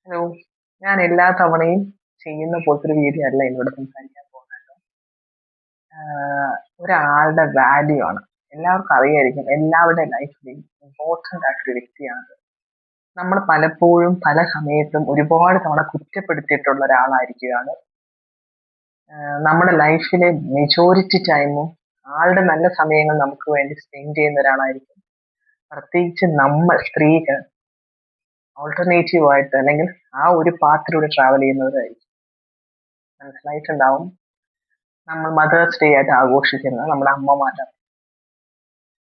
Hello. ഞാൻ എല്ലാ തവണയും ചെയ്യുന്ന പോലത്തെ ഒരു വീഡിയോ അല്ല എന്നോട് സംസാരിക്കാൻ പോകുന്നത്. ഒരാളുടെ വാല്യൂ ആണ്. എല്ലാവർക്കും അറിയായിരിക്കും, എല്ലാവരുടെ ലൈഫിലും ഇമ്പോർട്ടന്റ് ആയിട്ടൊരു വ്യക്തിയാണ്. നമ്മൾ പലപ്പോഴും പല സമയത്തും ഒരുപാട് തവണ കുറ്റപ്പെടുത്തിയിട്ടുള്ള ഒരാളായിരിക്കുകയാണ്. നമ്മുടെ ലൈഫിലെ മെജോറിറ്റി ടൈമും ആളുടെ നല്ല സമയങ്ങൾ നമുക്ക് വേണ്ടി സ്പെൻഡ് ചെയ്യുന്ന ഒരാളായിരിക്കും. പ്രത്യേകിച്ച് നമ്മൾ സ്ത്രീകൾ ഓൾട്ടർനേറ്റീവ് ആയിട്ട് അല്ലെങ്കിൽ ആ ഒരു പാത്തിലൂടെ ട്രാവൽ ചെയ്യുന്നവരായിരിക്കും. മനസ്സിലായിട്ടുണ്ടാവും, നമ്മൾ മദേഴ്സ് ഡേ ആയിട്ട് ആഘോഷിക്കുന്നത് നമ്മുടെ അമ്മമാരാണ്.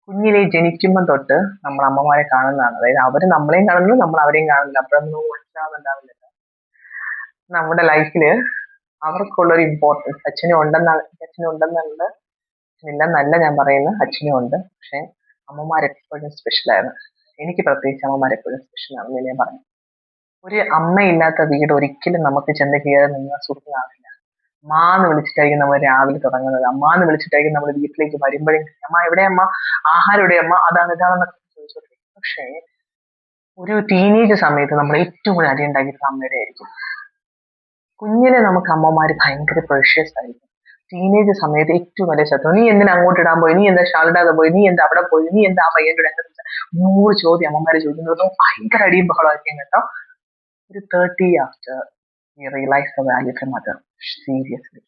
കുഞ്ഞിലെ ജനിക്കുമ്പോൾ തൊട്ട് നമ്മൾ അമ്മമാരെ കാണുന്നതാണ്. അതായത് അവര് നമ്മളെയും കാണുന്നു, നമ്മൾ അവരെയും കാണുന്നില്ല. അപ്പോഴൊന്നും നമുക്ക് മനസ്സിലാവുന്നുണ്ടാവില്ല. നമ്മുടെ ലൈഫില് അവർക്കുള്ള ഒരു ഇമ്പോർട്ടൻസ് അച്ഛനും ഉണ്ടെന്നുണ്ട്, ഇല്ലെന്നല്ല ഞാൻ പറയുന്നത്, അച്ഛനും ഉണ്ട്. പക്ഷെ അമ്മമാരെപ്പോഴും സ്പെഷ്യലാണ്. എനിക്ക് പ്രത്യേകിച്ച് അമ്മമാരെപ്പോഴും സ്പെഷ്യലാണെന്ന് ഞാൻ പറഞ്ഞു. ഒരു അമ്മയില്ലാത്ത വീട് ഒരിക്കലും നമുക്ക് ചെന്ന് കയറി നിന്ന് സുഖമാവില്ല. അമ്മാന്ന് വിളിച്ചിട്ടായിരിക്കും നമ്മൾ രാവിലെ തുടങ്ങുന്നത്. അമ്മാന്ന് വിളിച്ചിട്ടായിരിക്കും നമ്മൾ വീട്ടിലേക്ക് വരുമ്പോഴേ അമ്മ എവിടെ, അമ്മ ആഹാരം എവിടെ, അമ്മ അതാണ് ഇതാണെന്നൊക്കെ ചോദിച്ചോണ്ടിരിക്കും. പക്ഷേ ഒരു ടീനേജ് സമയത്ത് നമ്മൾ ഏറ്റവും കൂടുതൽ അടി ഉണ്ടാക്കിയിട്ടുള്ള അമ്മയുടെ ആയിരിക്കും. കുഞ്ഞിലെ നമുക്ക് അമ്മമാര് ഭയങ്കര പ്രഷ്യസ് ആയിരിക്കും. ടീനേജ് സമയത്ത് ഏറ്റവും വലിയ ശത്രു. നീ എന്തിനാ അങ്ങോട്ട് ഇടാൻ പോയി, നീ എന്താ ഷാളിടാതെ പോയി, നീ എന്താ അവിടെ പോയി, നീ എന്താ ആ പയ്യന്റെ കൂടെ 100 ചോദ്യം അമ്മമാര് ചോദിക്കുന്നത്. ഭയങ്കര അടിയും ബഹളമായിരിക്കും കേട്ടോ. ഒരു 30 after we realize the value of a mother. Seriously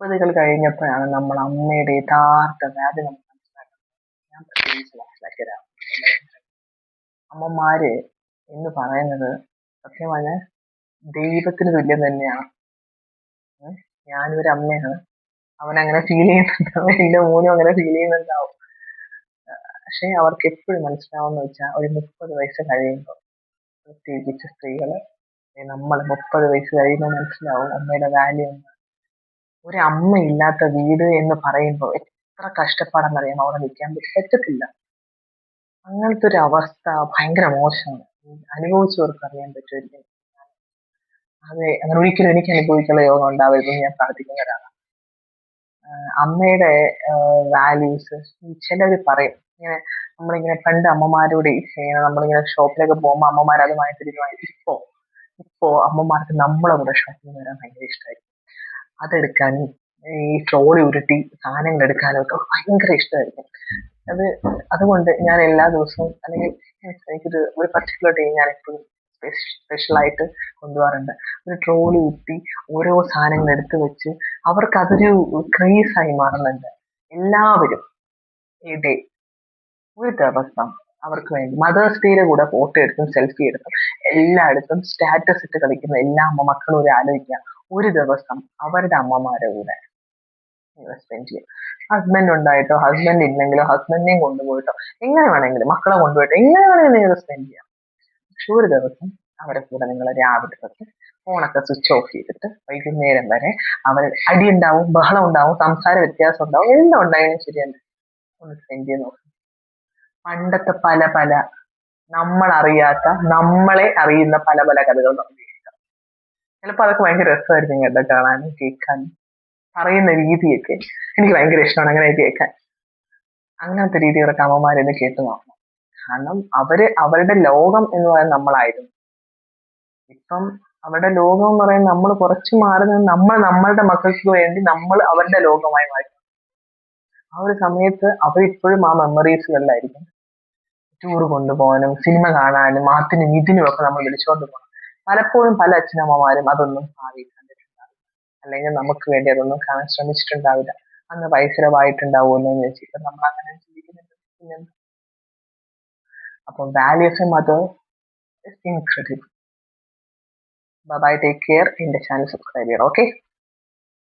30 കഴിഞ്ഞപ്പോഴാണ് നമ്മൾ അമ്മയുടെ യഥാർത്ഥ വാല്യൂ നമുക്ക് മനസ്സിലാക്കുന്നത്. ഞാൻ പ്രത്യേകിച്ച് മനസ്സിലാക്കിയതാണ്. അമ്മമാര് എന്ന് പറയുന്നത് സത്യം പറഞ്ഞാൽ ദൈവത്തിന് തുല്യം തന്നെയാണ്. ഞാനും ഒരു അമ്മയാണ്. അവനങ്ങനെ ഫീൽ ചെയ്യുന്നുണ്ടാവും, എന്റെ മോനും അങ്ങനെ ഫീൽ ചെയ്യുന്നുണ്ടാവും. പക്ഷെ അവർക്ക് എപ്പോഴും മനസ്സിലാവുന്ന വെച്ചാൽ ഒരു 30 വയസ്സ് കഴിയുമ്പോൾ, പ്രത്യേകിച്ച് സ്ത്രീകള്, നമ്മൾ 30 വയസ്സ് കഴിയുമ്പോൾ മനസ്സിലാവും അമ്മയുടെ വാല്യൂ എന്ന്. ഒരു അമ്മ ഇല്ലാത്ത വീട് എന്ന് പറയുമ്പോൾ എത്ര കഷ്ടപ്പാടെന്നറിയാം. അവിടെ നിൽക്കാൻ പറ്റത്തില്ല. അങ്ങനത്തെ ഒരു അവസ്ഥ ഭയങ്കര മോശമാണ്. അനുഭവിച്ചവർക്ക് അറിയാൻ പറ്റുമായിരിക്കും. അതെ, അങ്ങനെ ഒരിക്കലും എനിക്ക് അനുഭവിക്കാനുള്ള യോഗം ഉണ്ടാവരുതെന്ന് ഞാൻ പ്രാർത്ഥിക്കുന്ന ഒരാളാണ്. അമ്മയുടെ വാല്യൂസ് ചിലര് പറയും ഇങ്ങനെ. നമ്മളിങ്ങനെ പണ്ട് അമ്മമാരോട് നമ്മളിങ്ങനെ ഷോപ്പിലൊക്കെ പോകുമ്പോൾ അമ്മമാർ അത് വാങ്ങിത്തിരിക്കുമായിരുന്നു. ഇപ്പോ അമ്മമാർക്ക് നമ്മളെ കൂടെ ഷോപ്പിൽ വരാൻ ഭയങ്കര ഇഷ്ടമായിരിക്കും. അതെടുക്കാനും ഈ ട്രോളി ഉരുട്ടി സാധനങ്ങൾ എടുക്കാനും ഒക്കെ ഭയങ്കര ഇഷ്ടമായിരിക്കും. അതുകൊണ്ട് ഞാൻ എല്ലാ ദിവസവും, അല്ലെങ്കിൽ ഒരു പർട്ടിക്കുലർ ഡേ ഞാൻ എപ്പോഴും സ്പെഷ്യലായിട്ട് കൊണ്ടുപോകാറുണ്ട്. ഒരു ട്രോളി ഉരുട്ടി ഓരോ സാധനങ്ങൾ എടുത്തു വെച്ച് അവർക്ക് അതൊരു ക്രേസായി മാറുന്നുണ്ട്. എല്ലാവരും ഈ ഡേ ഒരു ദിവസം അവർക്ക് വേണ്ടി മദേഴ്സ് ഡേയുടെ കൂടെ ഫോട്ടോ എടുത്തും സെൽഫി എടുത്തും എല്ലായിടത്തും സ്റ്റാറ്റസ് ഇട്ട് കളിക്കുന്ന എല്ലാ അമ്മ മക്കളും ഒരു ആലോചിക്കുക. ഒരു ദിവസം അവരുടെ അമ്മമാരുടെ കൂടെ സ്പെൻഡ് ചെയ്യും. ഹസ്ബൻഡ് ഉണ്ടായിട്ടോ ഹസ്ബൻഡ് ഇല്ലെങ്കിലോ ഹസ്ബൻഡിനെയും കൊണ്ടുപോയിട്ടോ എങ്ങനെ വേണമെങ്കിലും, മക്കളെ കൊണ്ടുപോയിട്ടോ എങ്ങനെ വേണമെങ്കിലും നിങ്ങൾ സ്പെൻഡ് ചെയ്യാം. പക്ഷെ ഒരു ദിവസം അവരെ കൂടെ നിങ്ങൾ രാവിലെ തൊട്ട് ഫോണൊക്കെ സ്വിച്ച് ഓഫ് ചെയ്തിട്ട് വൈകുന്നേരം വരെ അവർ അടി ഉണ്ടാവും, ബഹളം ഉണ്ടാവും, സംസാര വ്യത്യാസം ഉണ്ടാവും, എല്ലാം ഉണ്ടായാലും ശരിയല്ല, ഒന്ന് സ്പെൻഡ് ചെയ്ത് നോക്കും. പണ്ടത്തെ പല പല നമ്മളറിയാത്ത, നമ്മളെ അറിയുന്ന പല പല കഥകൾ നമുക്ക് കേൾക്കാം. ചിലപ്പോൾ അതൊക്കെ ഭയങ്കര രസമായിരിക്കും കേട്ടോ, കാണാനും കേൾക്കാനും. പറയുന്ന രീതിയൊക്കെ എനിക്ക് ഭയങ്കര ഇഷ്ടമാണ് അങ്ങനെ കേൾക്കാൻ. അങ്ങനത്തെ രീതികളൊക്കെ അമ്മമാരെന്ന് കേട്ട് നോക്കണം. കാരണം അവരുടെ ലോകം എന്ന് പറയുന്നത് നമ്മളായിരുന്നു. ഇപ്പം അവരുടെ ലോകം എന്ന് പറയുന്നത് നമ്മൾ കുറച്ച് മാറുന്നത്, നമ്മൾ നമ്മളുടെ മക്കൾക്ക് വേണ്ടി നമ്മൾ അവരുടെ ലോകമായി മാറി. ആ ഒരു സമയത്ത് അവരിപ്പോഴും ആ മെമ്മറീസുകളിലായിരിക്കും. ടൂർ കൊണ്ടുപോകാനും സിനിമ കാണാനും അതിനും ഇതിനും ഒക്കെ നമ്മൾ വിളിച്ചുകൊണ്ട് പോകണം. പലപ്പോഴും പല അച്ഛനമ്മമാരും അതൊന്നും ഭാവിയിൽ കണ്ടിട്ടുണ്ടാവില്ല, അല്ലെങ്കിൽ നമുക്ക് വേണ്ടി അതൊന്നും കാണാൻ ശ്രമിച്ചിട്ടുണ്ടാവില്ല. അന്ന് പൈസ ചിലവായിട്ടുണ്ടാവുമെന്ന് വെച്ചിട്ട് നമ്മൾ അങ്ങനെ ചിന്തിക്കുന്നുണ്ട്. അപ്പം value of a mother is incredible. Bye, take care. എന്റെ ചാനൽ സബ്സ്ക്രൈബ് ചെയ്യണം. ഓക്കെ.